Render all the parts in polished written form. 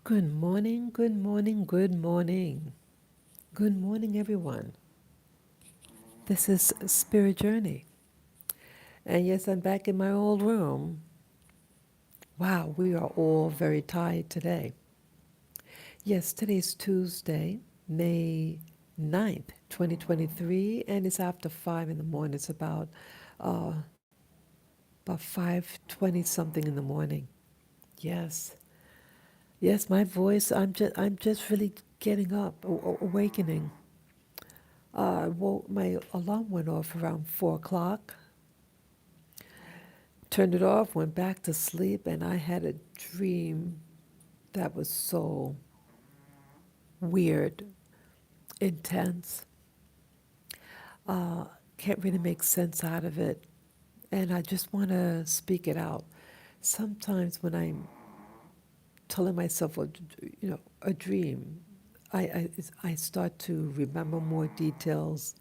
Good morning, good morning, good morning. Good morning, everyone. This is Spirit Journey. And yes, I'm back in my old room. Wow, we are all very tired today. Yes, today's Tuesday, May 9th, 2023, and it's after 5 in the morning. It's uh, about 5:20 something in the morning. Yes. Yes, my voice, I'm just really getting up, awakening. My alarm went off around 4 o'clock, turned it off, went back to sleep, and I had a dream that was so weird, intense. Uh, can't really make sense out of it, and I just want to speak it out. Sometimes when I'm telling myself, a dream, I start to remember more details,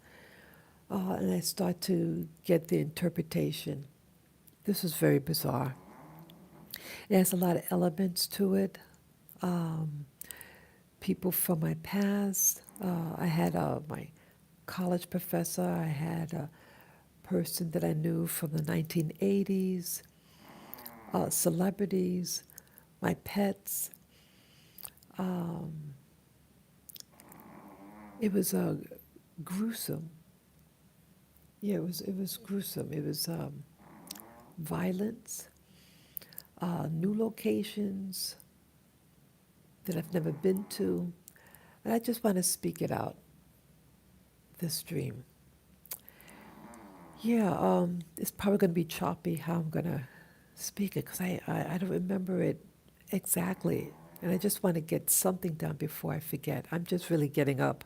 and I start to get the interpretation. This is very bizarre. It has a lot of elements to it. Um, People from my past. I had my college professor. I had a person that I knew from the 1980s, celebrities, my pets. Um, it was gruesome. Yeah, it was gruesome. It was violence, new locations that I've never been to. And I just want to speak it out, this dream. Yeah, it's probably going to be choppy how I'm going to speak it because I don't remember it exactly. And I just want to get something done before I forget. I'm just really getting up,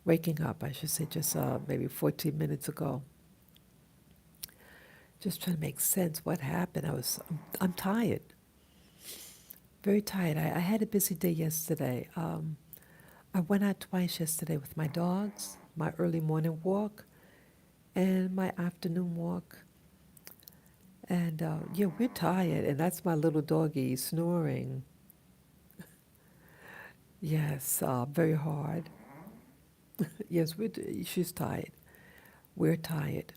waking up, I should say, just maybe 14 minutes ago. Just trying to make sense what happened. I'm tired, very tired. I had a busy day yesterday. I went out twice yesterday with my dogs, my early morning walk and my afternoon walk. And yeah, we're tired, and that's my little doggie snoring. Yes, very hard. Yes, she's tired. We're tired.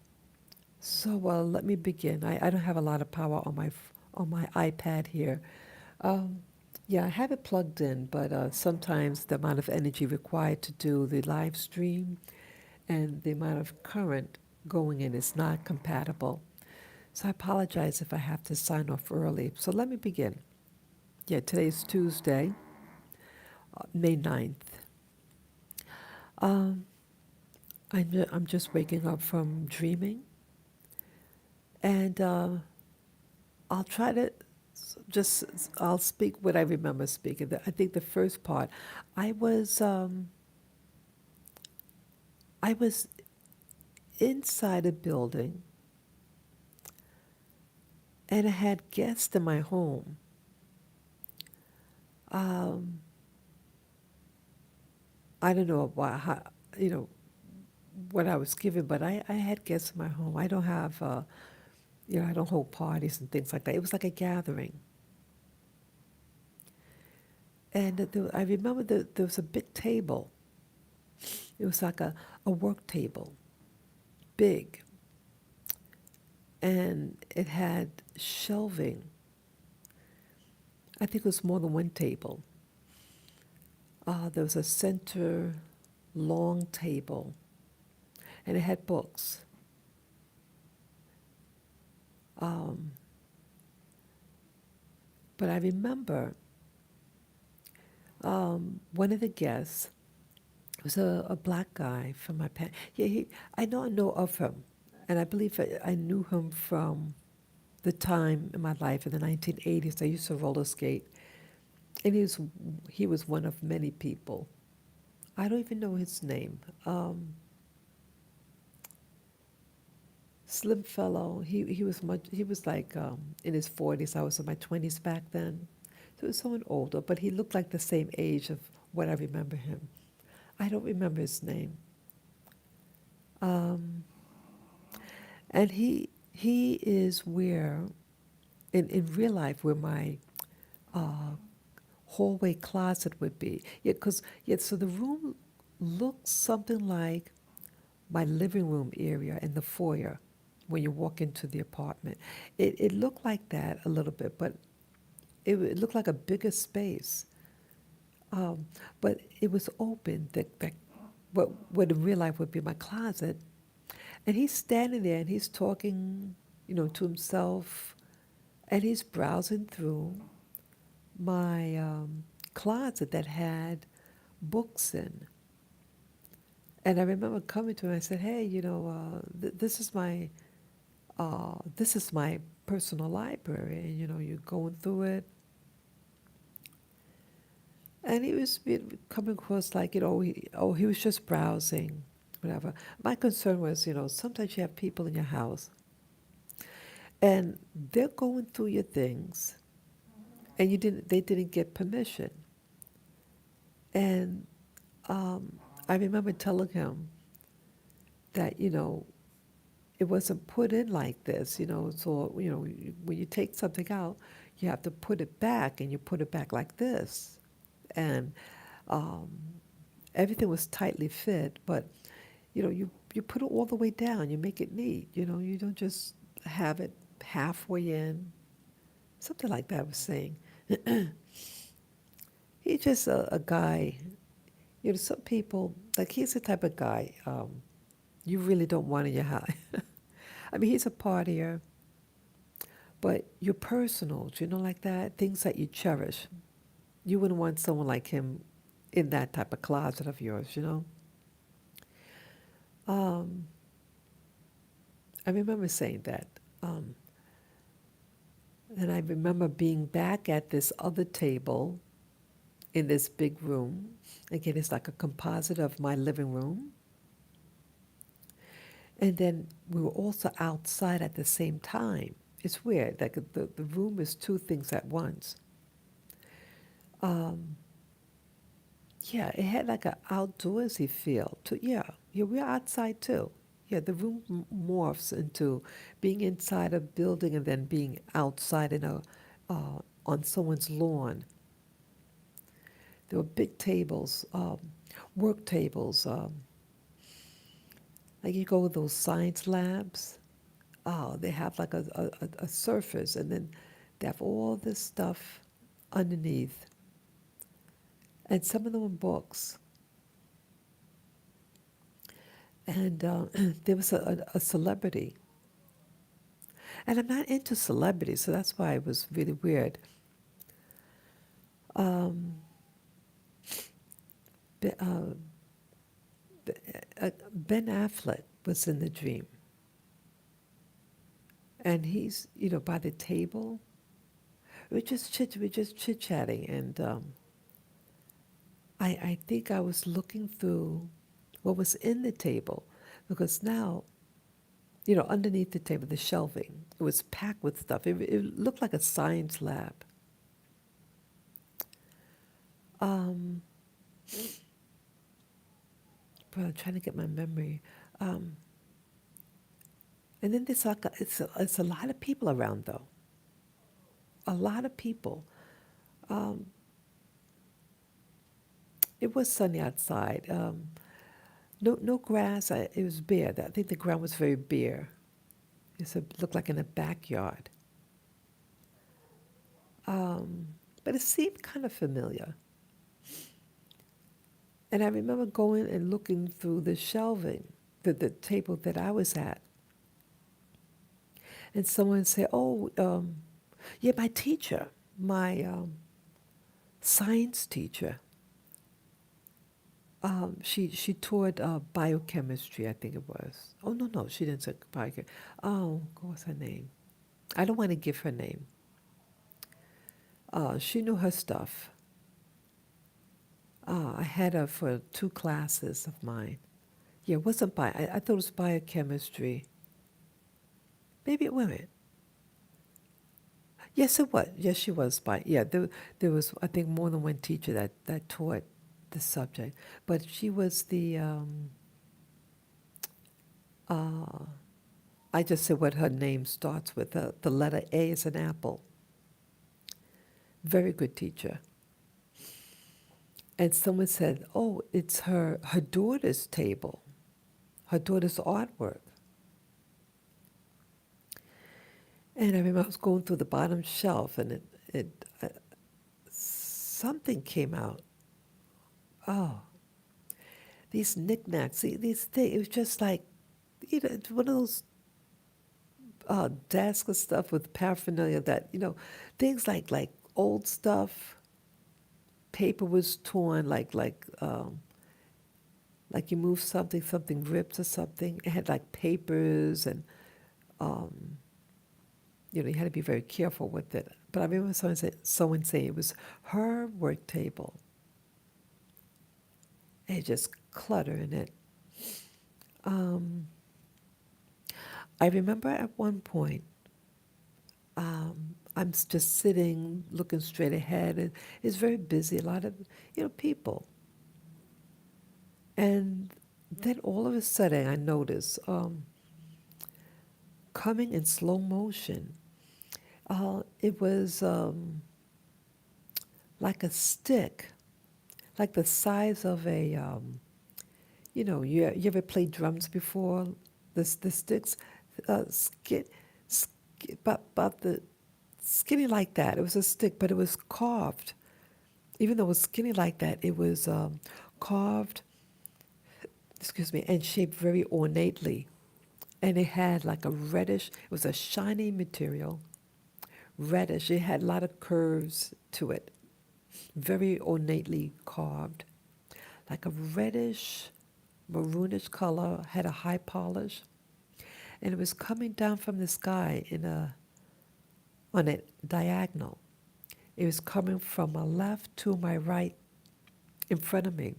So let me begin. I don't have a lot of power on my iPad here. Um, yeah, I have it plugged in, but sometimes the amount of energy required to do the live stream and the amount of current going in is not compatible. So I apologize if I have to sign off early. So let me begin. Yeah, today's Tuesday, May 9th. Um, I'm just waking up from dreaming, and I'll try to I'll speak what I remember speaking. I think the first part, I was um, I was inside a building, and I had guests in my home. Um, I don't know you know, what I was given, but I had guests in my home. I don't have, I don't hold parties and things like that. It was like a gathering. And I remember there was a big table. It was like a work table, big. And it had shelving. I think it was more than one table. There was a center long table, and it had books. Um, but I remember one of the guests was a black guy from my past. Yeah, I know of him, and I believe I knew him from the time in my life in the 1980s. I used to roller skate, and he was one of many people. I don't even know his name. Slim fellow. He was like in his 40s. I was in my 20s back then. So he was someone older, but he looked like the same age of what I remember him. I don't remember his name. Um, and he is where in real life where my uh, hallway closet would be. Yeah, because, yeah, so the room looks something like my living room area in the foyer when you walk into the apartment. It looked like that a little bit, but it looked like a bigger space. Um, but it was open, what in real life would be my closet. And he's standing there and he's talking, to himself, and he's browsing through my closet that had books in. And I remember coming to him. I said, "Hey, this is my personal library, and you're going through it." And he was coming across like, he was just browsing, whatever. My concern was, sometimes you have people in your house, and they're going through your things, and they didn't get permission. And I remember telling him that, it wasn't put in like this, so, when you take something out, you have to put it back, and you put it back like this. And um, everything was tightly fit, but, you put it all the way down, you make it neat, you don't just have it halfway in, something like that I was saying. He's just a guy, some people, like he's the type of guy you really don't want in your house. I mean, he's a partier, but your personals, like that, things that you cherish. You wouldn't want someone like him in that type of closet of yours. Um, I remember saying that. Um, and I remember being back at this other table in this big room. Again, it's like a composite of my living room. And then we were also outside at the same time. It's weird, like the room is two things at once. Um, yeah, it had like an outdoorsy feel. Yeah, we're outside too. Yeah, the room morphs into being inside a building and then being outside on someone's lawn. There were big tables, work tables. Like you go with those science labs. Oh, they have like a surface, and then they have all this stuff underneath, and some of them were books. And there was a celebrity, and I'm not into celebrities, so that's why it was really weird. Um, Be- uh, Ben Affleck was in the dream, and he's by the table. We're just chit chatting, and I think I was looking through what was in the table, because now, underneath the table, the shelving, it was packed with stuff. It looked like a science lab. Um, but I'm trying to get my memory. Um, and then there's like it's a lot of people around though. A lot of people. Um, it was sunny outside. No grass. It was bare. I think the ground was very bare. It looked like in a backyard. Um, but it seemed kind of familiar. And I remember going and looking through the shelving, the table that I was at, and someone said, "Oh, yeah, my teacher, my science teacher. She taught biochemistry, I think it was. Oh no, she didn't say biochemistry. Oh, what was her name? I don't want to give her name. She knew her stuff. I had her for two classes of mine. Yeah, it wasn't bio. I thought it was biochemistry. Maybe it wasn't. Yes, it was. Yes, she was bio. Yeah, there was, I think, more than one teacher that taught the subject. But she was uh, I just said what her name starts with. The letter A is an apple. Very good teacher. And someone said, "Oh, it's her daughter's table, her daughter's artwork." And I remember I was going through the bottom shelf, and something came out. Oh, these knickknacks, these things. It was just like, it's one of those desks and stuff with paraphernalia that, things like old stuff. Paper was torn, like you move something, something ripped or something. It had like papers, and um, you had to be very careful with it. But I remember someone saying it was her work table. And just clutter in it. Um, I remember at one point, just sitting, looking straight ahead, and it's very busy, a lot of, people. And then all of a sudden, I noticed, coming in slow motion, it was like a stick, like the size of a, you ever played drums before? The sticks, skit, about the skinny like that. It was a stick, but it was carved. Even though it was skinny like that, it was carved, excuse me, and shaped very ornately. And it had like a reddish, it was a shiny material, reddish. It had a lot of curves to it, very ornately carved, like a reddish, maroonish color, had a high polish. And it was coming down from the sky on a diagonal. It was coming from my left to my right in front of me.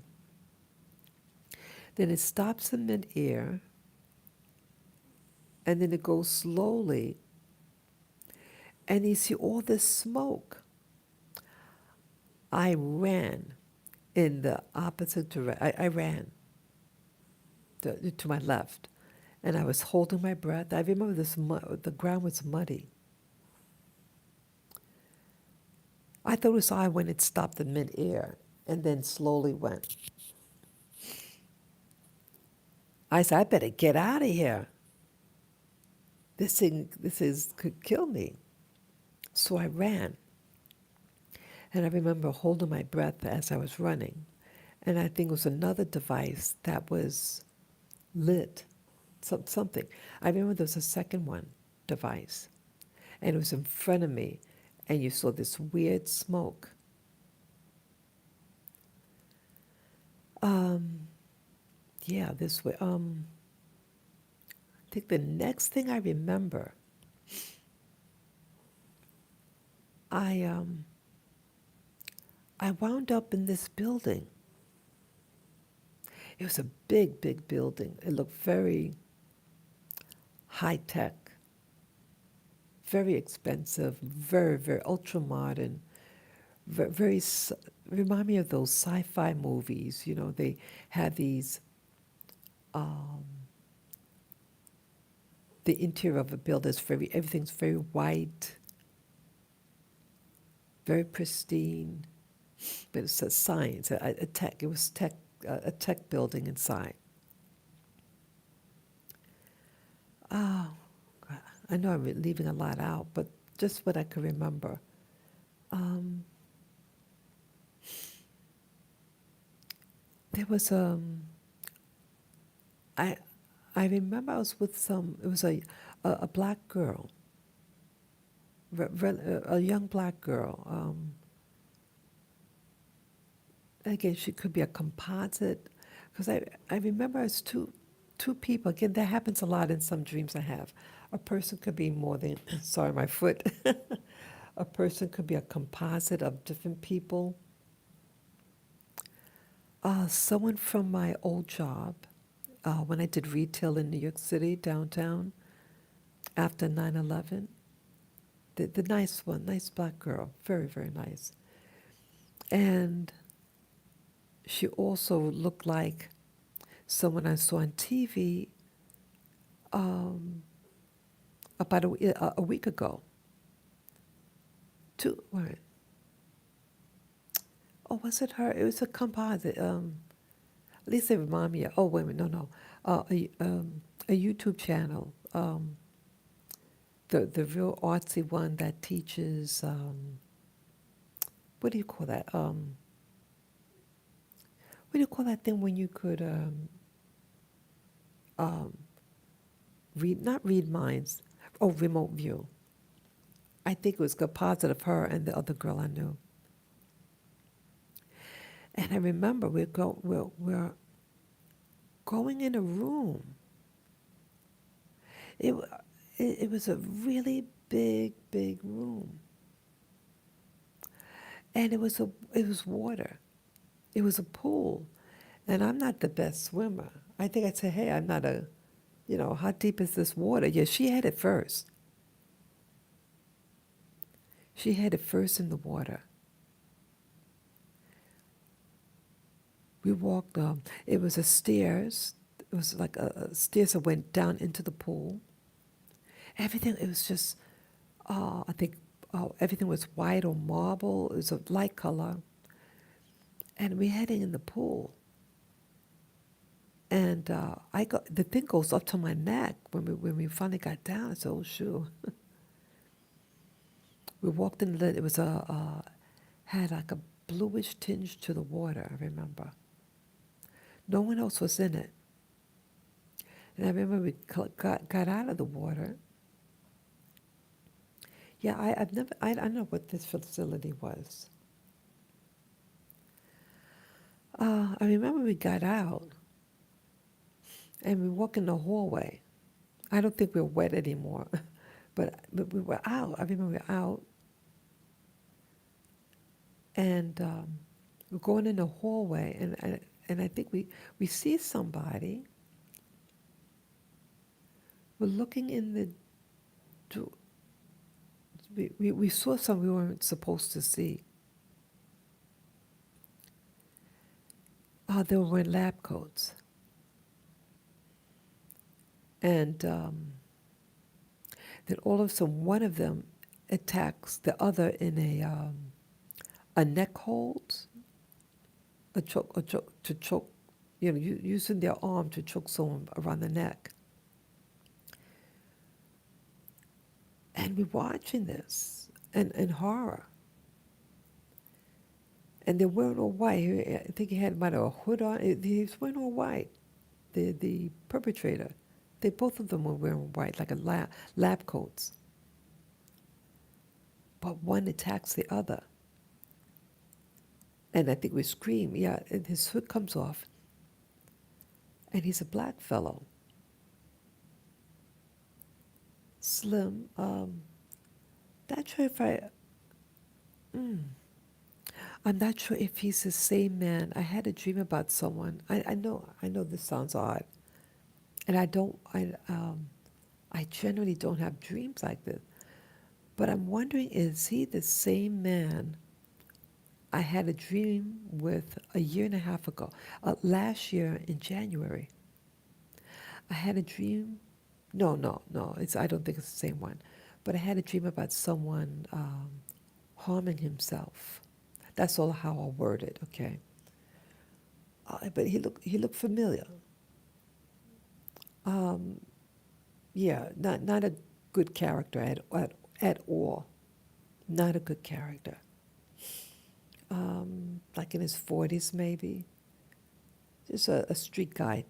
Then it stops in midair, and then it goes slowly, and you see all this smoke. I ran in the opposite direction. I ran to my left, and I was holding my breath. I remember the ground was muddy. I thought it was I when it stopped in midair and then slowly went. I said, I better get out of here. Could kill me. So I ran. And I remember holding my breath as I was running. And I think it was another device that was lit, something. I remember there was a second one device, and it was in front of me, and you saw this weird smoke. Um, yeah, this way. I think the next thing I remember, I um, I wound up in this building. It was a big, big building. It looked very high tech, very expensive, very, very ultra modern, very, remind me of those sci-fi movies. They had these, um, the interior of a building is everything's very white, very pristine. But it's a science, a tech. It was a tech building inside. Oh, God, I know I'm leaving a lot out, but just what I could remember. Um, there was I I remember I was with it was a black girl, a young black girl. Again, she could be a composite, because I remember it's two people. Again, that happens a lot in some dreams I have. A person could be more than, sorry, my foot. A person could be a composite of different people. Someone from my old job, when I did retail in New York City, downtown, after 9/11, the nice one, nice black girl, very, very nice. And she also looked like someone I saw on TV um, about a week ago. Two, wait, Oh, was it her? It was a composite. At least they remind me. Oh, wait a minute, no, no. A YouTube channel. The real artsy one that teaches. What do you call that? What do you call that thing when you could um, read, not read minds? Oh, remote view. I think it was composite of her and the other girl I knew. And I remember we're going in a room. It, it was a really big room, and it was water. It was a pool, and I'm not the best swimmer. I think I'd say, hey, I'm not a, how deep is this water? Yeah, she had it first. She had it first in the water. We walked. It was a stairs. It was like a stairs that went down into the pool. Everything. It was just. I think everything was white or marble. It was a light color, and we're heading in the pool. And I got the thing goes up to my neck when we finally got down. I said, "Oh shoot!" We walked in. It was had like a bluish tinge to the water. I remember. No one else was in it, and I remember we got out of the water. Yeah, I've never. I don't know what this facility was. I remember we got out and we walked in the hallway. I don't think we were wet anymore, but we were out. I remember we were out, and we're going in the hallway, and I think we see somebody. We're looking in the. We saw something we weren't supposed to see. They were wearing lab coats, and then all of a sudden one of them attacks the other in a neck hold, a choke to choke, using their arm to choke someone around the neck. And we're watching this in horror. And they're wearing all white. I think he had might have a hood on. He's wearing all white. The perpetrator. They both of them were wearing white, like a lab coats. But one attacks the other. And I think we scream, yeah, and his hood comes off. And he's a black fellow. Slim. Not sure if I'm not sure if he's the same man. I had a dream about someone. I know this sounds odd. And I generally don't have dreams like this. But I'm wondering, is he the same man I had a dream with a year and a half ago? Last year in January, I had a dream. No. I don't think it's the same one. But I had a dream about someone harming himself. That's all how I'll word it. Okay. But he looked familiar. Um, yeah, not a good character at all. Not a good character. Like in his 40s maybe. Just a street guy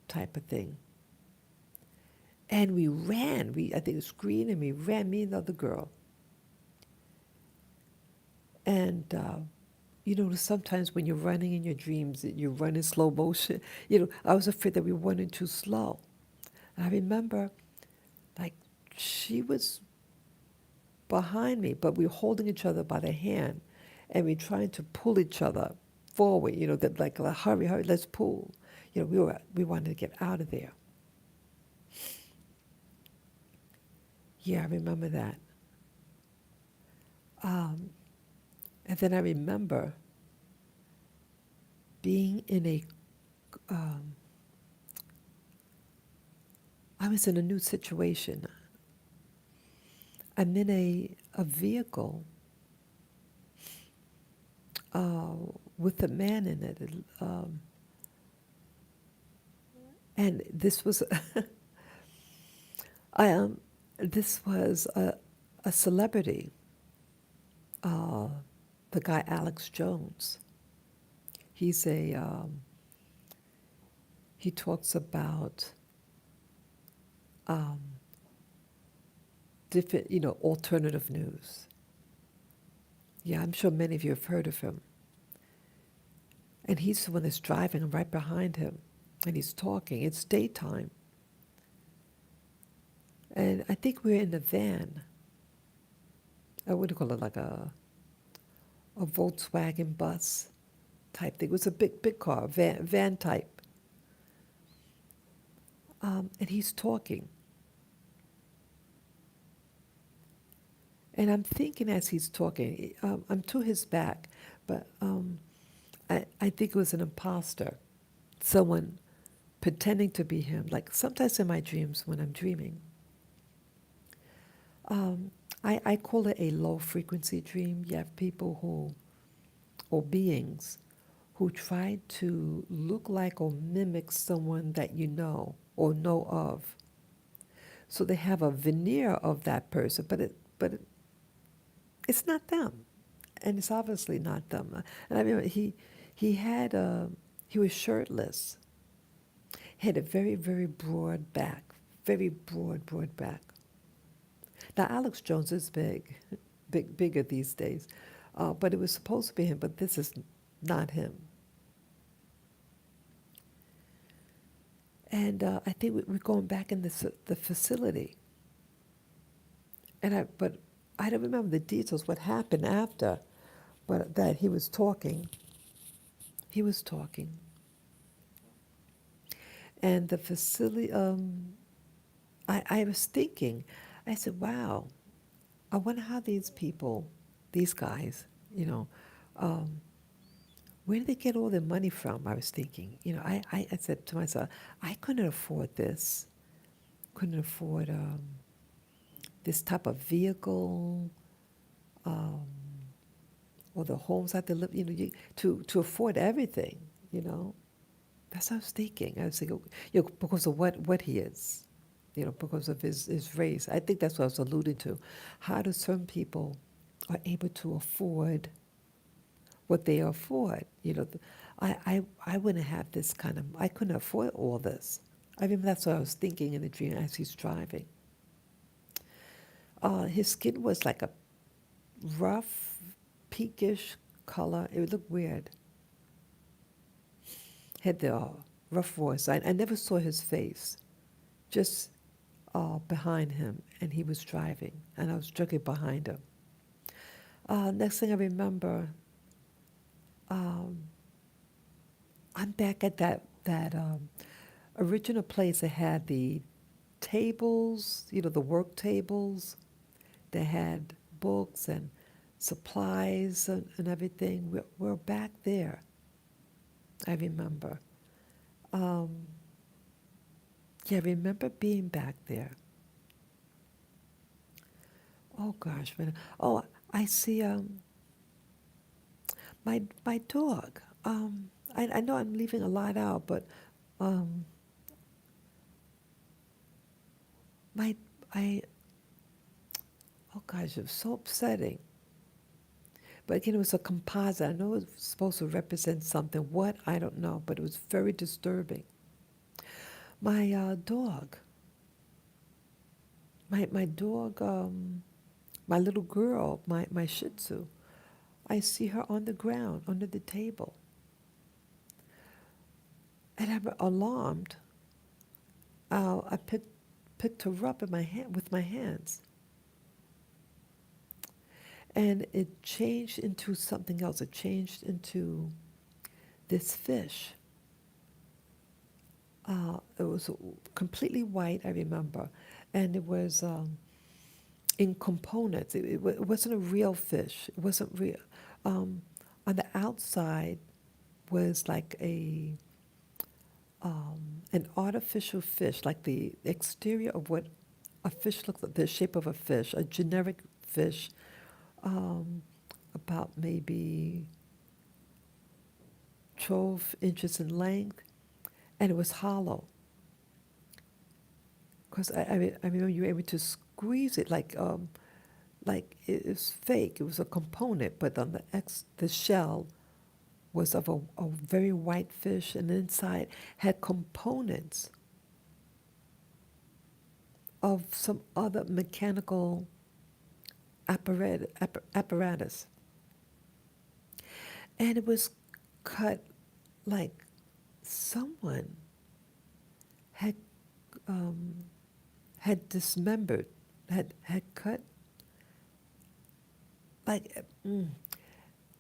type of thing. And we ran. I think it was screen, and we ran, me and the other girl. And sometimes when you're running in your dreams, you run in slow motion. I was afraid that we were running too slow. And I remember, like, she was behind me, but we were holding each other by the hand, and we were trying to pull each other forward. That like, hurry, let's pull. We wanted to get out of there. Yeah, I remember that. Um, and then I remember being in um, I was in a new situation. I'm in a vehicle. with a man in it. And this was, I, this was a celebrity, uh, the guy Alex Jones. He's he talks about um, different, alternative news. Yeah, I'm sure many of you have heard of him. And he's the one that's driving. I'm right behind him. And he's talking. It's daytime. And I think we're in the van. What do you call it? Like a Volkswagen bus type thing. It was a big car, van type. And he's talking. And I'm thinking as he's talking, I'm to his back, but I think it was an imposter, someone pretending to be him. Like sometimes in my dreams, when I'm dreaming, I call it a low frequency dream. You have people or beings, who try to look like or mimic someone that you know or know of. So they have a veneer of that person, it's not them, and it's obviously not them. And I mean, he had he was shirtless. He had a very broad back, very broad back. Now Alex Jones is bigger these days, but it was supposed to be him. But this is not him. And I think we're going back in the facility. But I don't remember the details, what happened after, but that he was talking. He was talking. And the facility, I was thinking, I said, wow, I wonder how these people, these guys, you know, um, where do they get all their money from? I was thinking, I said to myself, I couldn't afford this, couldn't afford this type of vehicle, um, or the homes that they live, to afford everything, you know. That's what I was thinking. I was thinking, because of what he is, because of his race. I think that's what I was alluding to. How do certain people are able to afford what they afford? I wouldn't have this kind of, I couldn't afford all this. I mean, that's what I was thinking in the dream as he's driving. His skin was like a rough, pinkish color. It looked weird. Had the rough voice. I never saw his face, just behind him, and he was driving, and I was directly behind him. Next thing I remember, um, I'm back at that original place that had the tables, the work tables. They had books and supplies and everything. We're back there. I remember. Um, yeah, I remember being back there. Oh gosh, oh, I see my dog. I know I'm leaving a lot out, but um, my I oh gosh, it was so upsetting. But again, it was a composite. I know it was supposed to represent something. What, I don't know, but it was very disturbing. My dog, my dog, my little girl, my Shih Tzu. I see her on the ground under the table, and I'm alarmed. I picked her up in my hand with my hands, and it changed into something else. It changed into this fish. It was completely white, I remember, and it was in components. It wasn't a real fish. It wasn't real. Um, on the outside was like an artificial fish, like the exterior of what a fish looks like, the shape of a fish, a generic fish, um, about maybe 12 inches in length, and it was hollow. Because I remember you were able to squeeze it like it was fake. It was a component, but on the shell was of a very white fish, and inside had components of some other mechanical apparatus. And it was cut like someone had um, had dismembered, had cut like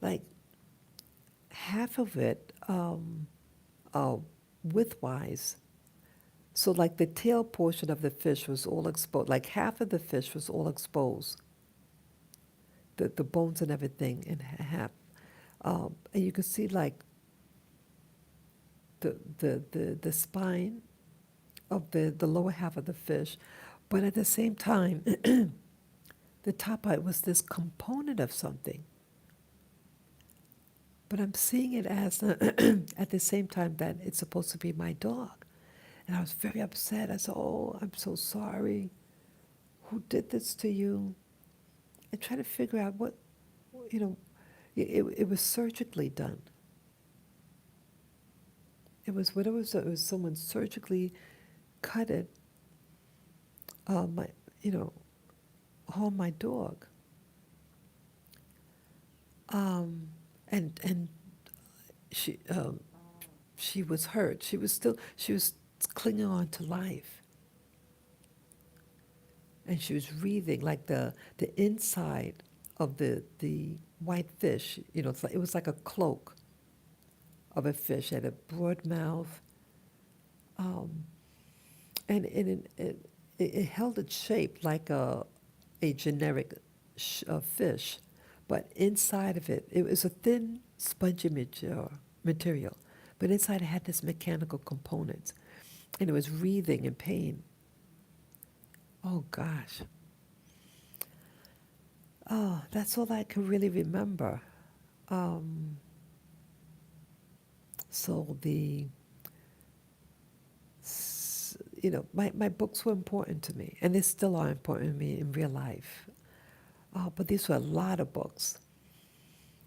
like half of it widthwise. So like the tail portion of the fish was all exposed. Like half of the fish was all exposed, the bones and everything in half. And you could see like the spine of the lower half of the fish. But at the same time, the top part was this component of something. But I'm seeing it as at the same time that it's supposed to be my dog. And I was very upset. I said, "Oh, I'm so sorry. Who did this to you?" And try to figure out what, you know, it was surgically done. It was someone surgically cut it, my, you know, on my dog. Um, and she was hurt. She was clinging on to life. And she was breathing like the inside of the white fish. It was like a cloak of a fish. It had a broad mouth, um, and it held its shape like a generic fish, but inside of it, it was a thin, spongy material, but inside it had this mechanical components, and it was wreathing in pain. Oh gosh. Oh, that's all I can really remember. Um, so my books were important to me, and they still are important to me in real life. But these were a lot of books.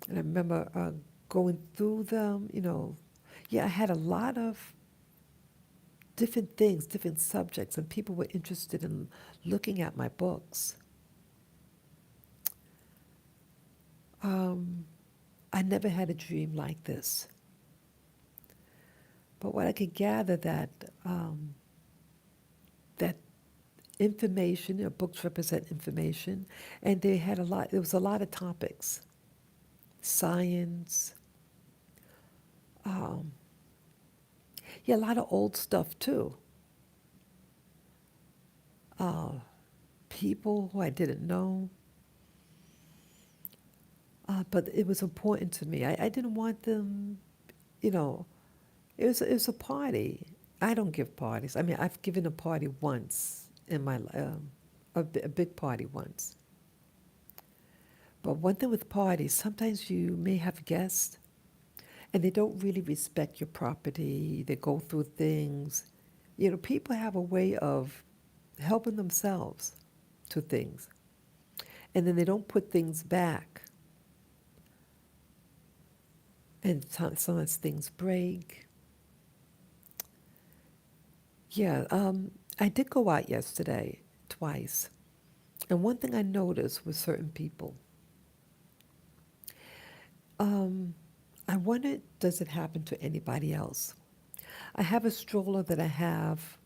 And I remember going through them, yeah, I had a lot of different things, different subjects, and people were interested in looking at my books. Um, I never had a dream like this. But what I could gather that information, books represent information, and there was a lot of topics, science, um, yeah, a lot of old stuff too. Uh, People who I didn't know, but it was important to me. I didn't want them, you know, it was a party. I don't give parties. I mean, I've given a party once in my a big party once. But one thing with parties, sometimes you may have guests and they don't really respect your property. They go through things. People have a way of helping themselves to things. And then they don't put things back. And sometimes things break. Yeah, I did go out yesterday twice. And one thing I noticed with certain people, um, I wondered, does it happen to anybody else? I have a stroller that I have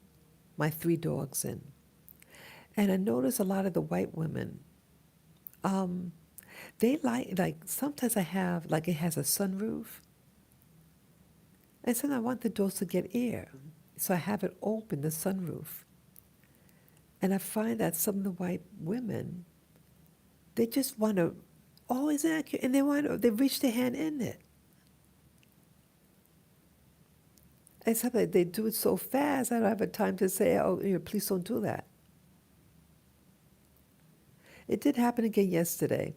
my 3 dogs in. And I notice a lot of the white women, um, they like, sometimes I have, like, it has a sunroof. And sometimes I want the doors to get air. So I have it open, the sunroof. And I find that some of the white women, they just want to, always accurate, and they reach their hand in it. And sometimes they do it so fast, I don't have a time to say, oh, please don't do that. It did happen again yesterday.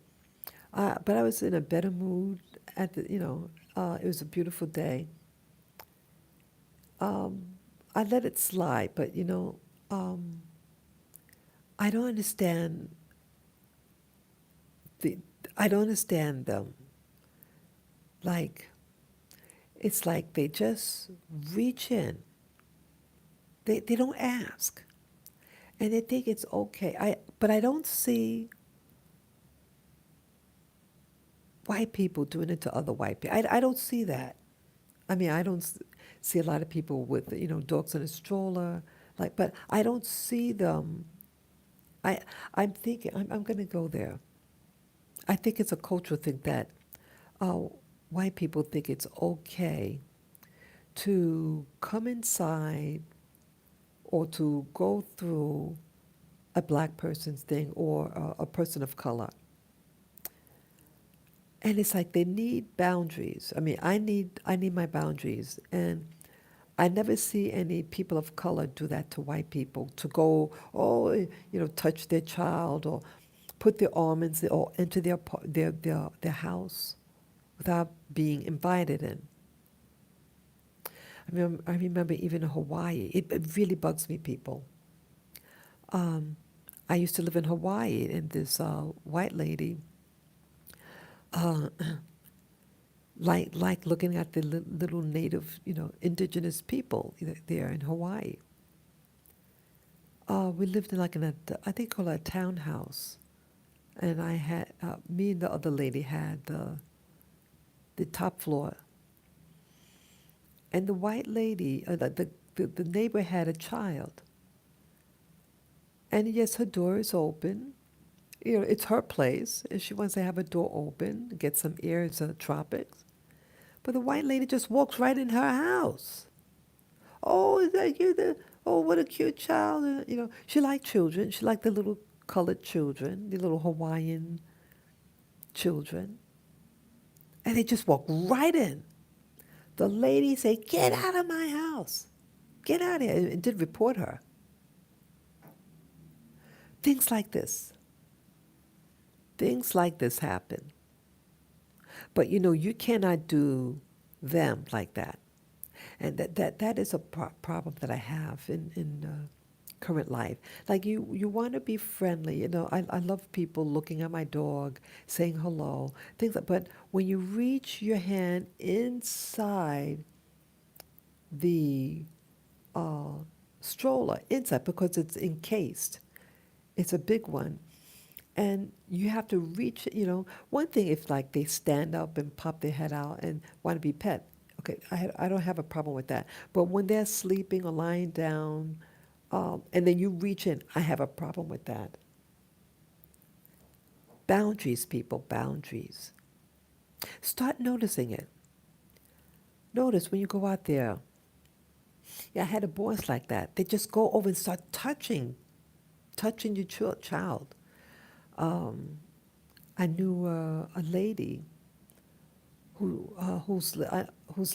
But I was in a better mood at the, It was a beautiful day. Um, I let it slide, but um, I don't understand the. I don't understand them. Like it's like they just reach in. They don't ask, and they think it's okay. But I don't see white people doing it to other white people. I don't see that. I mean, I don't see a lot of people with dogs in a stroller, like, but I don't see them. I I'm thinking I'm going to go there. I think it's a cultural thing that uh, white people think it's okay to come inside or to go through a black person's thing or a person of color. And it's like they need boundaries. I mean, I need my boundaries, and I never see any people of color do that to white people to go, touch their child or put their arm in or into their house without being invited in. I remember even in Hawaii, it really bugs me, people. Um, I used to live in Hawaii, and this white lady, uh, like looking at the little native, indigenous people there in Hawaii. We lived in like I think called a townhouse, and I had me and the other lady had the top floor, and the white lady, the neighbor had a child, and yes, her door is open. It's her place, and she wants to have her door open, get some air. It's the tropics, but the white lady just walks right in her house. Oh, is that you? Oh, what a cute child! She liked children. She liked the little colored children, the little Hawaiian children, and they just walk right in. The lady say, "Get out of my house! Get out of here!" It did report her. Things like this. Things like this happen. But you cannot do them like that. And that is a problem that I have in current life. Like you want to be friendly. I love people looking at my dog, saying hello, things like. But when you reach your hand inside the uh, stroller, inside because it's encased, it's a big one, and you have to reach. One thing if like they stand up and pop their head out and want to be pet. Okay, I don't have a problem with that. But when they're sleeping or lying down, and then you reach in, I have a problem with that. Boundaries, people, boundaries. Start noticing it. Notice when you go out there. Yeah, I had a boys like that. They just go over and start touching your child. Um, I knew a lady who's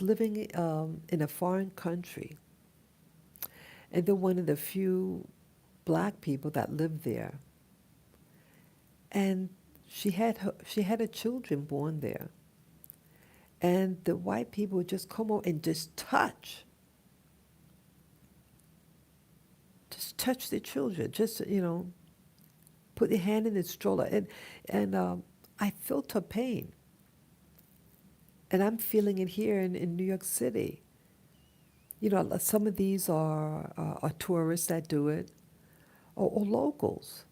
living in a foreign country, and they're one of the few black people that live there. And she had her children born there, and the white people would just come over and just touch the children, just put their hand in the stroller, and I felt her pain, and I'm feeling it here in New York City. Some of these are tourists that do it, or locals.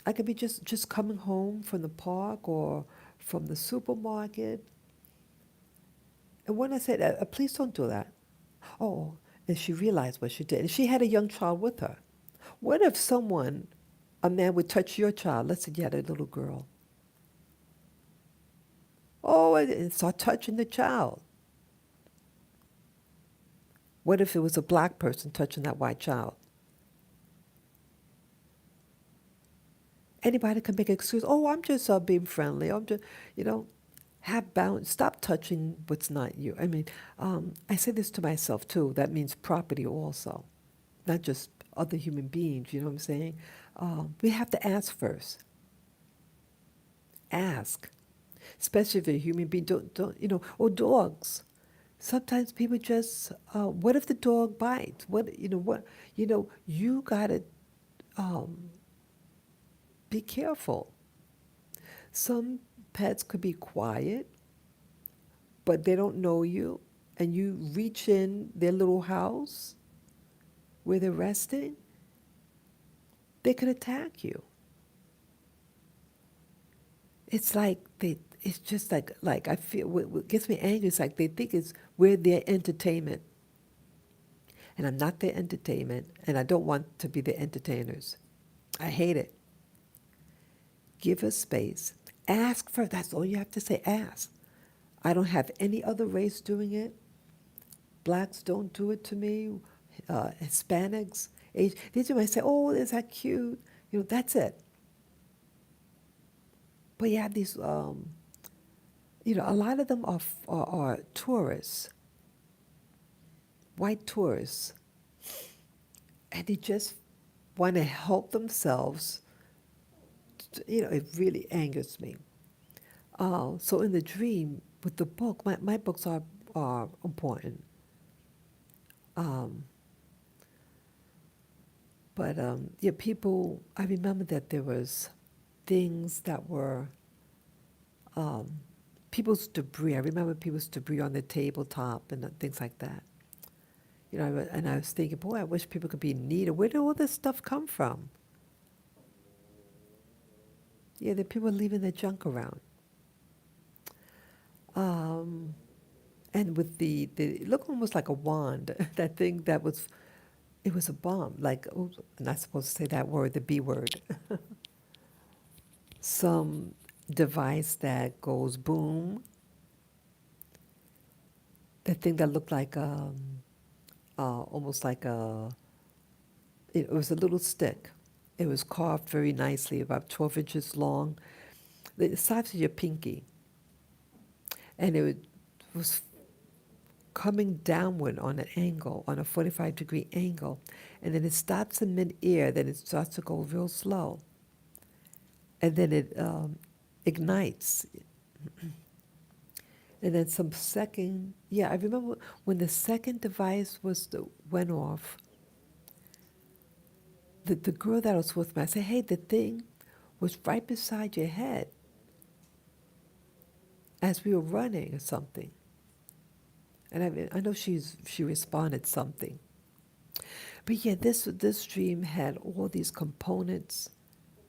I could be just coming home from the park or from the supermarket, and when I said, "Please don't do that," oh, and she realized what she did, and she had a young child with her. What if a man would touch your child? Let's say you had a little girl. Oh, and start touching the child. What if it was a black person touching that white child? Anybody can make an excuse. Oh, I'm just being friendly. I'm just, you know, have bounds. Stop touching what's not you. I mean, I say this to myself too. That means property also, not just other human beings. You know what I'm saying? We have to ask first. Ask. especially if they're a human being. Don't or dogs. Sometimes people just, what if the dog bites? You gotta um, be careful. Some pets could be quiet, but they don't know you, and you reach in their little house where they're resting, they could attack you. It's like it's just like I feel what gets me angry is like they think it's we're their entertainment, and I'm not their entertainment, and I don't want to be the entertainers. I hate it. Give us space. Ask for that's all you have to say. Ask. I don't have any other race doing it. Blacks don't do it to me. Hispanics, they do. I say, oh, is that cute? That's it. But you have these. A lot of them are tourists, white tourists, and they just want to help themselves. It really angers me. So in the dream with the book, my books are important. Um, but yeah, people. I remember that there was things that were um, people's debris. I remember people's debris on the tabletop and things like that. And I was thinking, boy, I wish people could be neater. Where did all this stuff come from? Yeah, the people leaving their junk around. Um, and with the it looked almost like a wand, that thing it was a bomb. Like, oops, I'm not supposed to say that word, the B word. Some device that goes boom. That thing that looked like almost like it was a little stick. It was carved very nicely, about 12 inches long, the size of your pinky. And was coming downward on an angle, on a 45-degree angle. And then it stops in midair, then it starts to go real slow. And then it ignites. And then some second, yeah, I remember when the second device went off, the girl that was with me, I said, hey, the thing was right beside your head as we were running or something. And I know she responded something. But yeah, this dream had all these components.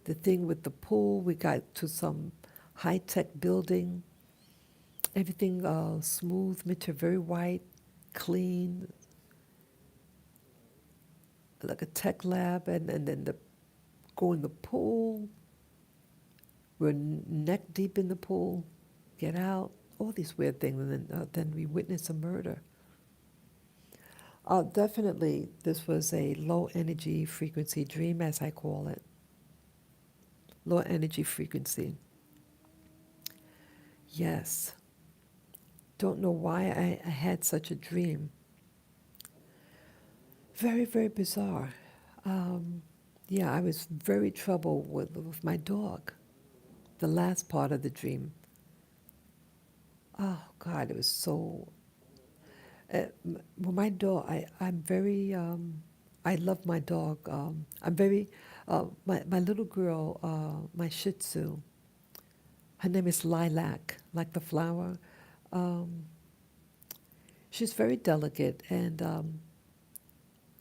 The thing with the pool, we got to some high-tech building. Everything smooth, material, very white, clean, like a tech lab. And then go in the pool. We're neck deep in the pool. Get out. All these weird things. And then we witness a murder. Definitely, this was a low energy frequency dream, as I call it. Low energy frequency. Yes. Don't know why I had such a dream. Very, very bizarre. Yeah, I was very troubled with my dog. The last part of the dream. Oh God, it was so. Well, my dog. I'm very. I love my dog. I'm very. My little girl, my Shih Tzu. Her name is Lilac, like the flower. Um, she's very delicate, and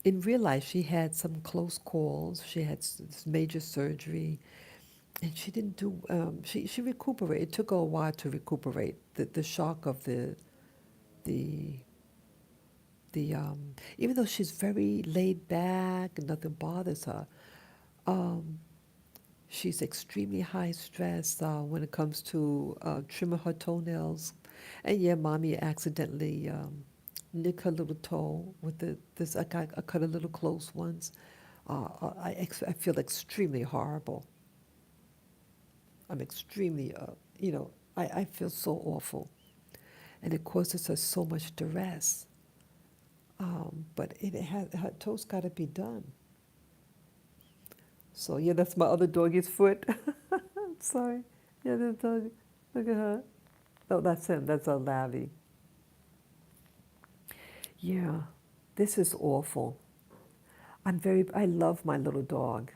in real life, she had some close calls. She had this major surgery, and she didn't do. She recuperated. It took her a while to recuperate. The shock of the even though she's very laid back and nothing bothers her, um, she's extremely high stress when it comes to trimming her toenails. And yeah, mommy accidentally nicked her little toe with this. I cut a little close ones. I feel extremely horrible. I'm extremely, I feel so awful. And it causes her so much duress. But her toes got to be done. So yeah, that's my other doggy's foot. Sorry. Yeah, the dog. Look at her. Oh, that's him. That's a Lavi. Yeah, this is awful. I love my little dog.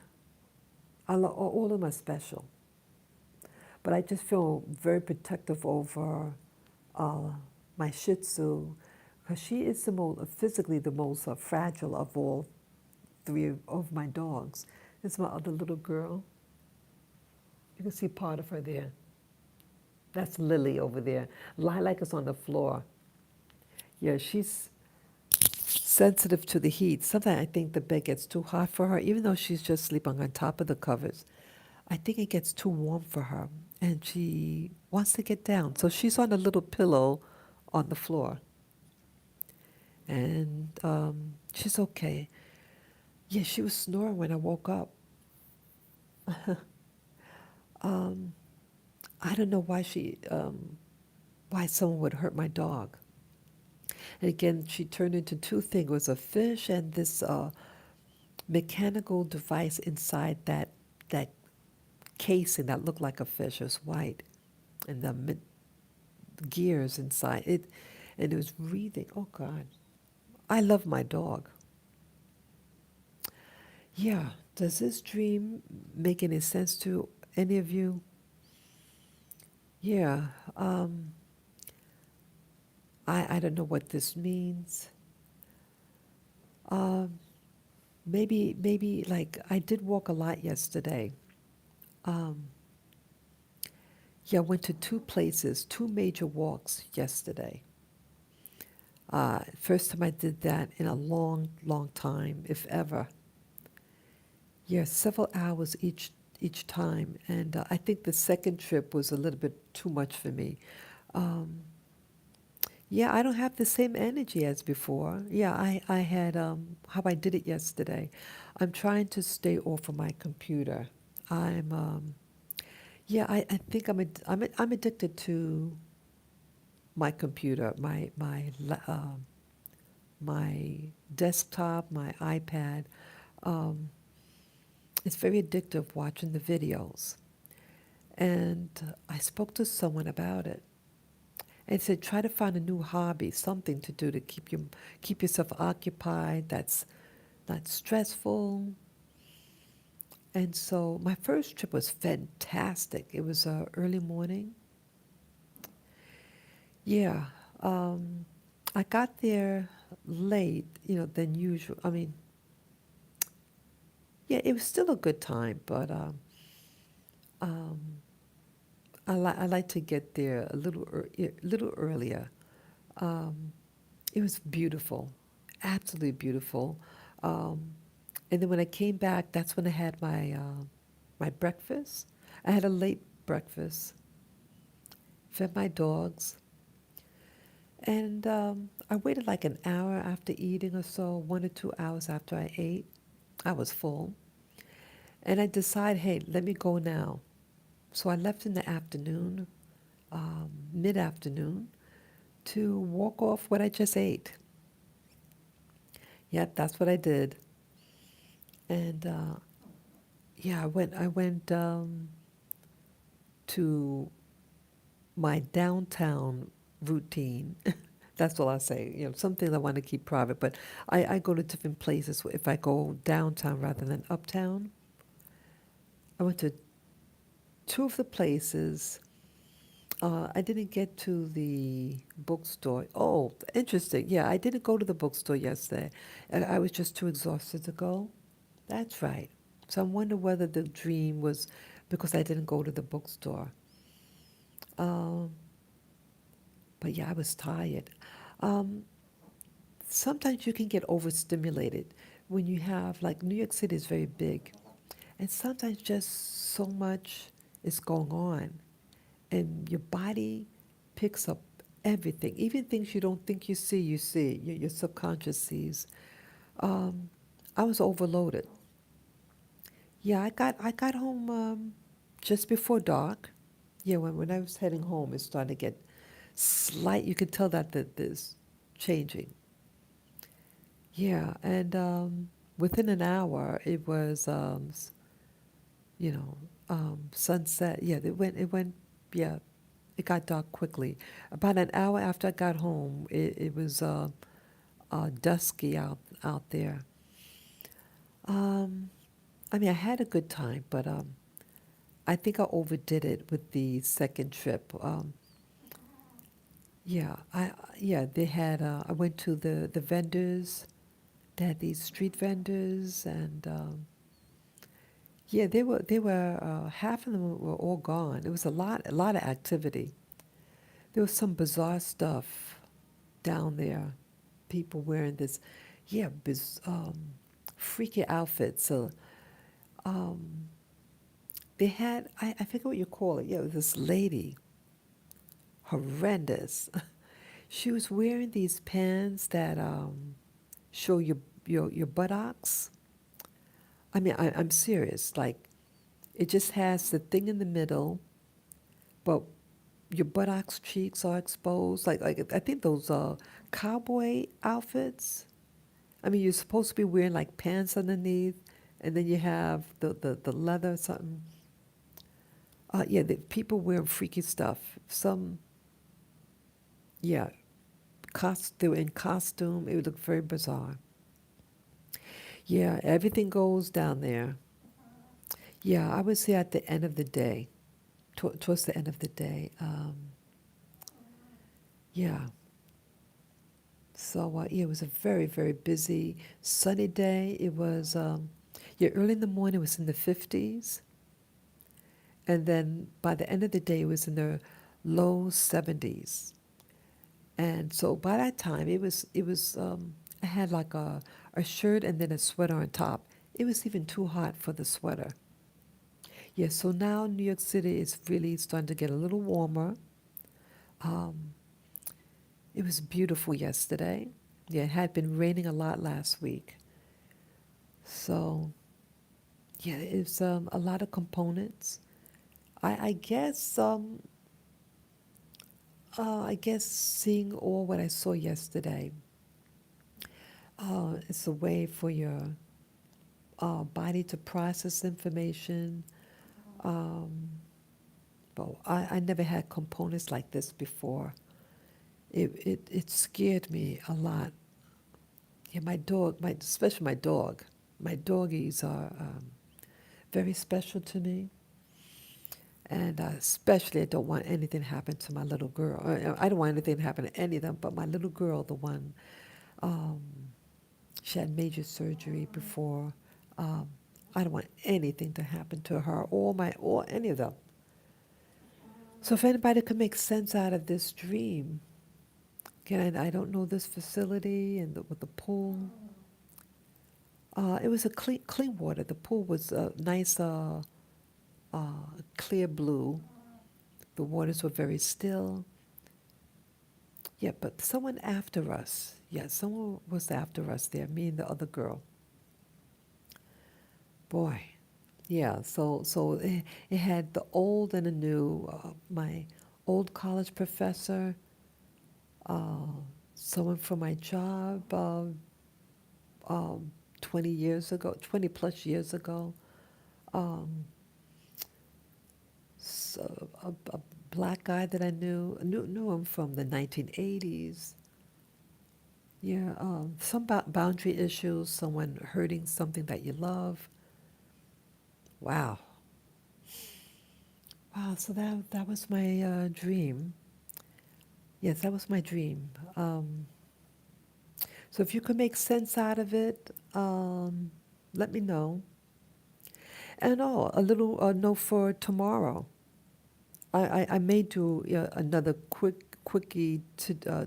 All of them are special. But I just feel very protective over uh, my Shih Tzu because she is physically the most fragile of all three of my dogs. It's my other little girl. You can see part of her there. That's Lily over there. Lilac is on the floor. Yeah, she's sensitive to the heat. Sometimes I think the bed gets too hot for her, even though she's just sleeping on top of the covers. I think it gets too warm for her, and she wants to get down. So she's on a little pillow on the floor, and she's okay. Yeah, she was snoring when I woke up. Um, I don't know why someone would hurt my dog. And again, she turned into two things. It was a fish and this mechanical device inside that casing that looked like a fish. It was white, and the gears inside it, and it was breathing. Oh God, I love my dog. Yeah. Does this dream make any sense to any of you? Yeah. I don't know what this means. Um, maybe like I did walk a lot yesterday. Um, yeah, I went to two places, two major walks yesterday. First time I did that in a long, long time, if ever. Yeah, several hours each time, and I think the second trip was a little bit too much for me. Um, yeah, I don't have the same energy as before. Yeah, I had how I did it yesterday. I'm trying to stay off of my computer. I'm yeah, I think I'm addicted to my computer, my desktop, my iPad. Um, it's very addictive watching the videos. And I spoke to someone about it and said, try to find a new hobby, something to do to keep yourself occupied. That's not stressful. And so my first trip was fantastic. It was early morning. Yeah, um, I got there late, than usual. I mean, yeah, it was still a good time, but um, I like to get there little earlier. Um, it was beautiful, absolutely beautiful. Um, and then when I came back, that's when I had my breakfast. I had a late breakfast, fed my dogs, and I waited like an hour after eating or so, 1 or 2 hours after I ate. I was full. And I decided, hey, let me go now. So I left in the afternoon, mid afternoon, to walk off what I just ate. Yep, that's what I did. And yeah, I went to my downtown routine. That's all I say. Something I want to keep private, but I go to different places if I go downtown rather than uptown. I went to two of the places. I didn't get to the bookstore. Oh, interesting. Yeah, I didn't go to the bookstore yesterday. I was just too exhausted to go. That's right. So I wonder whether the dream was because I didn't go to the bookstore. Um, but yeah, I was tired. Um, Sometimes you can get overstimulated when you have, like, New York City is very big, and sometimes just so much is going on, and your body picks up everything, even things you don't think you see, your subconscious sees. Um, I was overloaded. Yeah, I got home just before dark. Yeah, when I was heading home, it started to get slight. You could tell that there's changing. Yeah, and within an hour, it was sunset. Yeah, it went. Yeah, it got dark quickly. About an hour after I got home, it was dusky out there. Um, I mean, I had a good time, but I think I overdid it with the second trip. Yeah, yeah, they had. I went to the vendors. They had these street vendors, and yeah, they were half of them were all gone. It was a lot of activity. There was some bizarre stuff down there. People wearing this, yeah, freaky outfits. So um, they had, I forget what you call it. Yeah, this lady, horrendous. She was wearing these pants that show your buttocks. I mean, I'm serious. Like, it just has the thing in the middle, but your buttocks, cheeks are exposed. Like I think those cowboy outfits. I mean, you're supposed to be wearing like pants underneath, and then you have the leather or something. Yeah, the people wearing freaky stuff. Some, yeah, they were in costume. It would look very bizarre. Yeah, everything goes down there. Yeah, I would say at the end of the day, towards the end of the day. Yeah, so yeah, it was a very, very busy, sunny day. It was, yeah, early in the morning it was in the 50s, and then by the end of the day it was in the low 70s. And so by that time I had like a shirt and then a sweater on top. It was even too hot for the sweater. Yeah, so now New York City is really starting to get a little warmer. Um, it was beautiful yesterday. Yeah, it had been raining a lot last week. So, yeah, it's a lot of components. I guess I guess seeing all what I saw yesterday, it's a way for your body to process information. Um, but I never had components like this before. It scared me a lot. Yeah, my dog, especially my dog. My doggies are very special to me. And especially, I don't want anything to happen to my little girl. I don't want anything to happen to any of them, but my little girl, the one, um, she had major surgery before. Um, I don't want anything to happen to her or any of them. So if anybody could make sense out of this dream, again, I don't know this facility and with the pool. It was a clean water. The pool was nice, uh, clear blue. The waters were very still. Yeah, but someone after us. Yeah, someone was after us there, me and the other girl. Boy. Yeah, so it had the old and the new. My old college professor, uh, someone from my job 20 years ago, 20 plus years ago, um, so a black guy that I knew him from the 1980s. Yeah, some boundary issues, someone hurting something that you love. Wow. Wow, so that was my dream. Yes, that was my dream. So if you could make sense out of it, let me know. And oh, a little note for tomorrow. I may do another quickie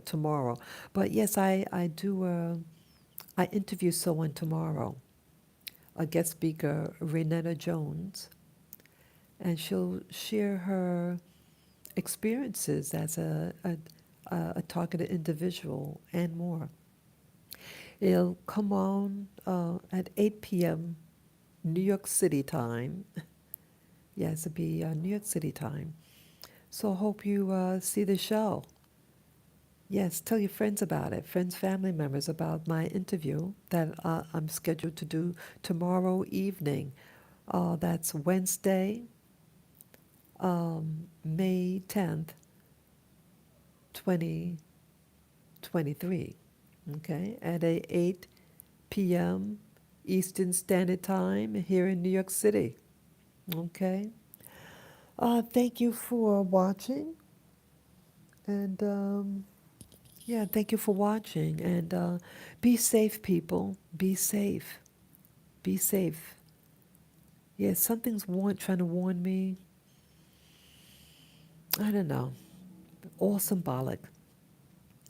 tomorrow. But yes, I do. I interview someone tomorrow, a guest speaker, Renetta Jones, and she'll share her experiences as a targeted individual and more. It'll come on at 8 p.m. New York City time. Yes, it'll be New York City time. So I hope you see the show. Yes, tell your friends about it, friends, family members about my interview that I'm scheduled to do tomorrow evening. That's Wednesday, May 10th 2023. Okay, at 8 p.m. Eastern Standard Time here in New York City. Okay. Thank you for watching, and yeah, thank you for watching, and be safe, people. Be safe. Be safe. Yeah, something's trying to warn me. I don't know. All symbolic.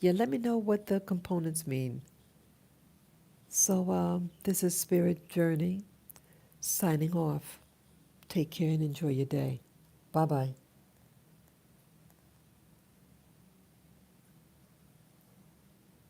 Yeah, let me know what the components mean. So, this is Spirit Journey signing off. Take care and enjoy your day. Bye bye.